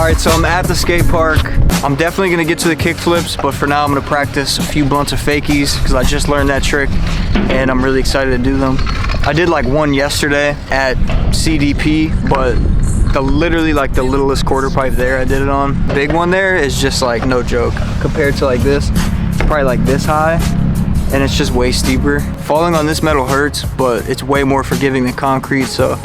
Alright, so I'm at the skate park. I'm definitely gonna get to the kickflips, but for now I'm gonna practice a few blunts of fakies because I just learned that trick and I'm really excited to do them. I did like one yesterday at CDP, but literally like the littlest quarter pipe there I did it on. The big one there is just like no joke. Compared to like this, it's probably like this high and it's just way steeper. Falling on this metal hurts, but it's way more forgiving than concrete, so.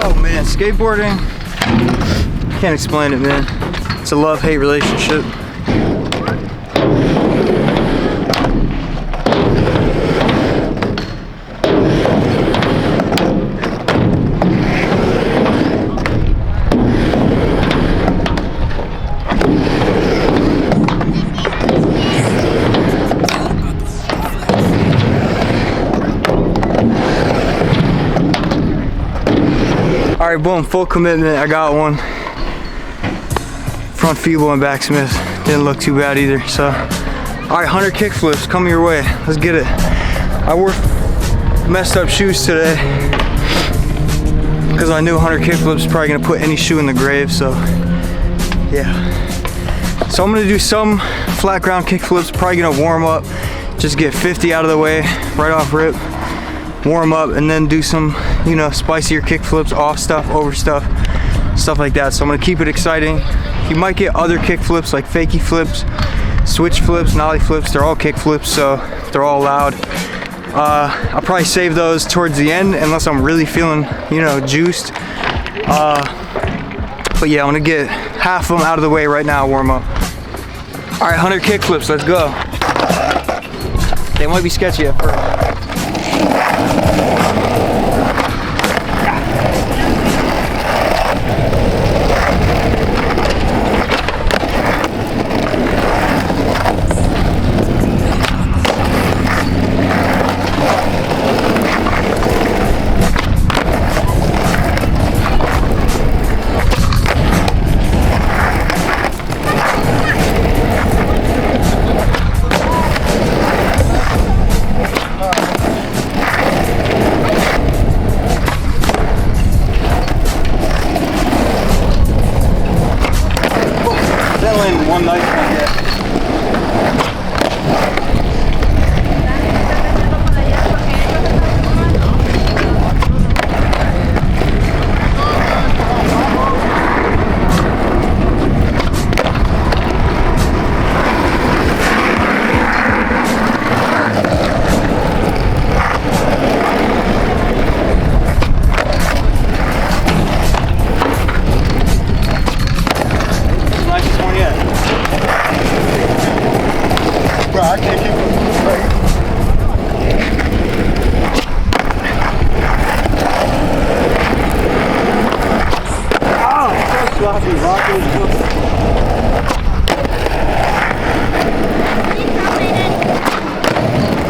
Oh man, skateboarding, can't explain it, man. It's a love-hate relationship. All right, boom, full commitment, I got one. Front feeble and backsmith, didn't look too bad either, so. All right, 100 kickflips, come your way, let's get it. I wore messed up shoes today because I knew 100 kickflips was probably gonna put any shoe in the grave, so yeah. So I'm gonna do some flat ground kickflips, probably gonna warm up, just get 50 out of the way, right off rip. Warm up and then do some, you know, spicier kickflips, off stuff, over stuff like that. So I'm gonna keep it exciting. You might get other kickflips like fakie flips, switch flips, nollie flips. They're all kickflips, so they're all allowed. I'll probably save those towards the end unless I'm really feeling, you know, juiced. But yeah, I'm gonna get half of them out of the way right now, warm up. All right, 100 kickflips, let's go. They might be sketchy at first. One nice one, yeah. Nicest one yet. Bro, I can't keep it straight. Oh, so sloppy, rocking.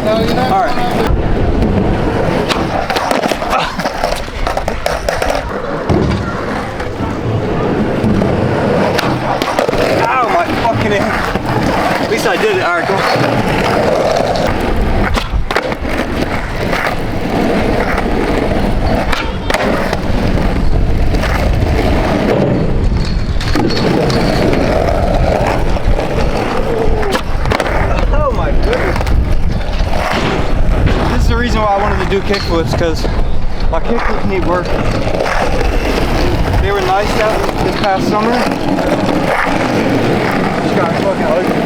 No, you're not. All right. Ow, my fucking ass. At least I did it. All right, go. Oh my goodness. This is the reason why I wanted to do kickflips, because my kickflips need work. They were nice out this past summer. Just got fucking ugly.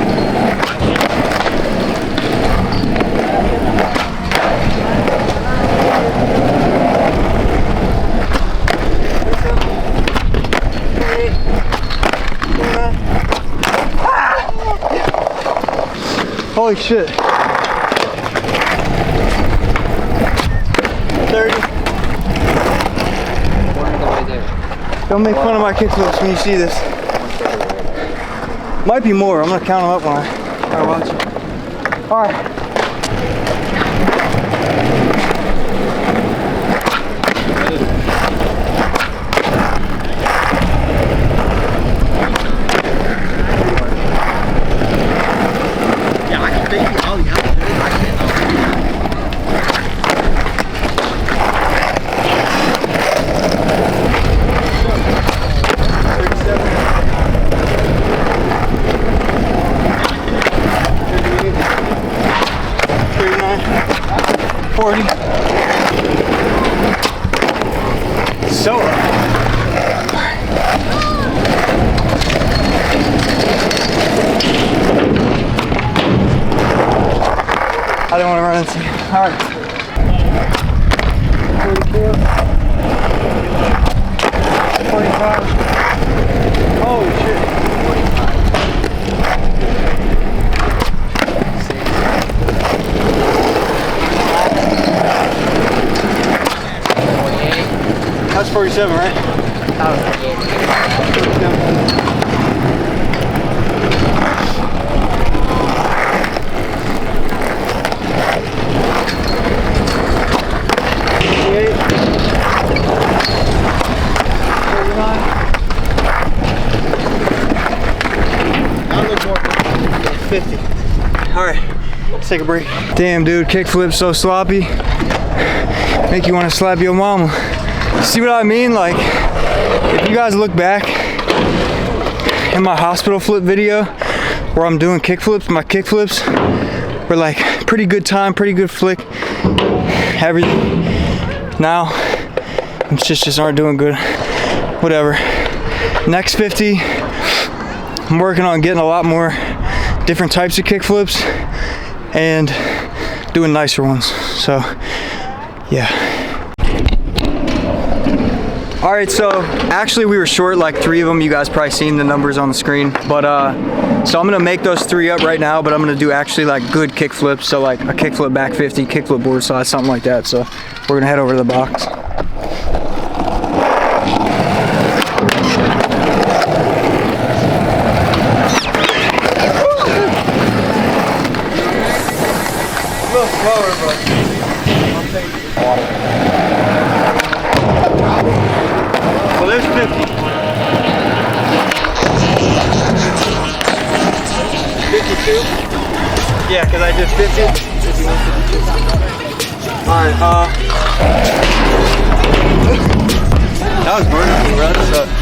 Holy shit. 30. Don't make fun of my kickflips when you see this. Might be more. I'm gonna count them up when I watch it. Alright. Yeah, I can think. 39, 40. So I don't want to run into you. All right. 42. 45. Holy shit. 45. That's 47, right? That was 50. All right, let's take a break. Damn, dude, kickflip's so sloppy. Make you want to slap your mama. See what I mean? Like, if you guys look back in my hospital flip video where I'm doing kickflips, my kickflips were like pretty good time, pretty good flick, everything. Now, I'm just aren't doing good. Whatever. Next 50, I'm working on getting a lot more different types of kickflips and doing nicer ones. So, yeah. All right, so actually we were short like 3 of them. You guys probably seen the numbers on the screen, but so I'm gonna make those 3 up right now, but I'm gonna do actually like good kickflips. So like a kickflip back 50, kickflip board slide, something like that. So we're gonna head over to the box. A little slower, but I'll take water. So there's 50. 52? Yeah, because I did 50. 51, 52. Alright, that was burning, bro. That sucked.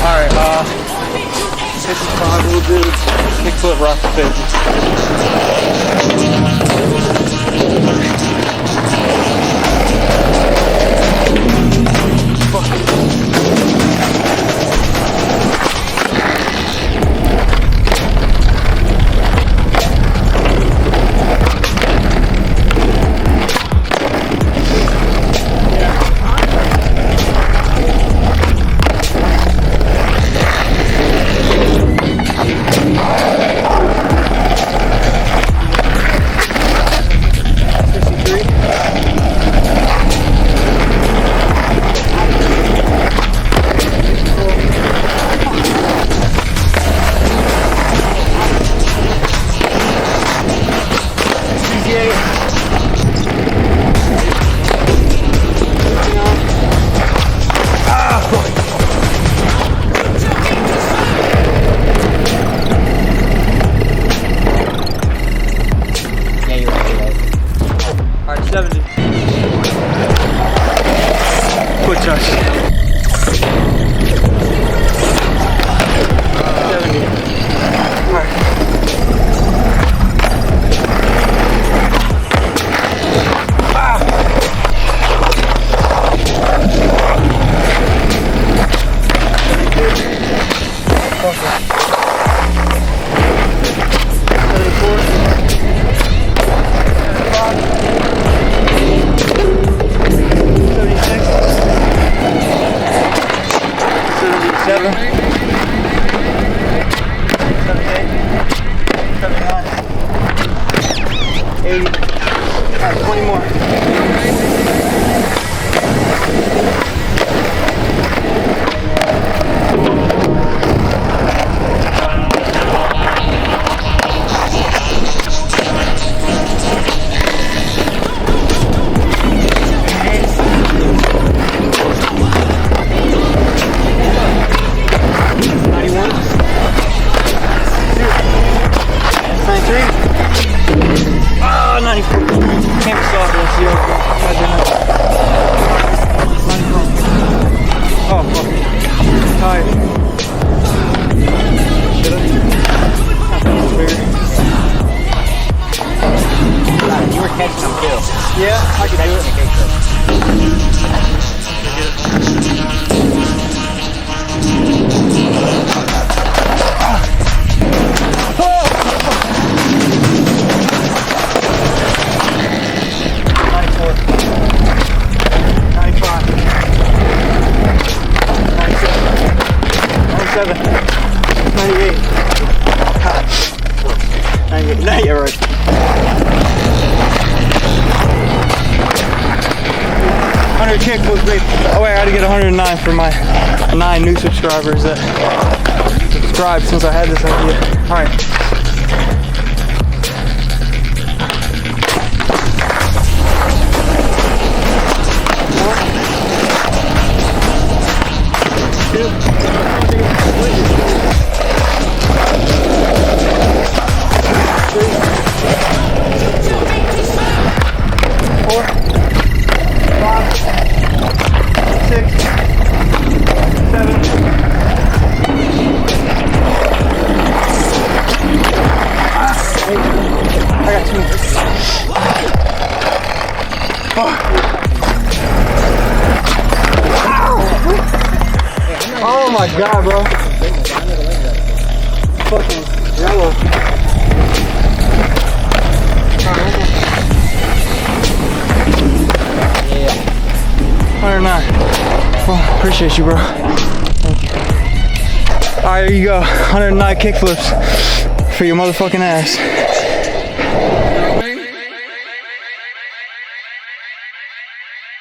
Alright, 55 we'll do kickflip rock to 50. Ah, 94. Can't be soft this year. Oh, fuck. Tired. You were catching them too. Yeah, I could do it. Not yet, right. 100 kickflips, baby. Oh wait, I had to get 109 for my 9 new subscribers that subscribed since I had this idea. All right. Oh my god, bro. Fucking yellow. 109. Oh, appreciate you, bro. Thank you. Alright, here you go. 109 kickflips for your motherfucking ass.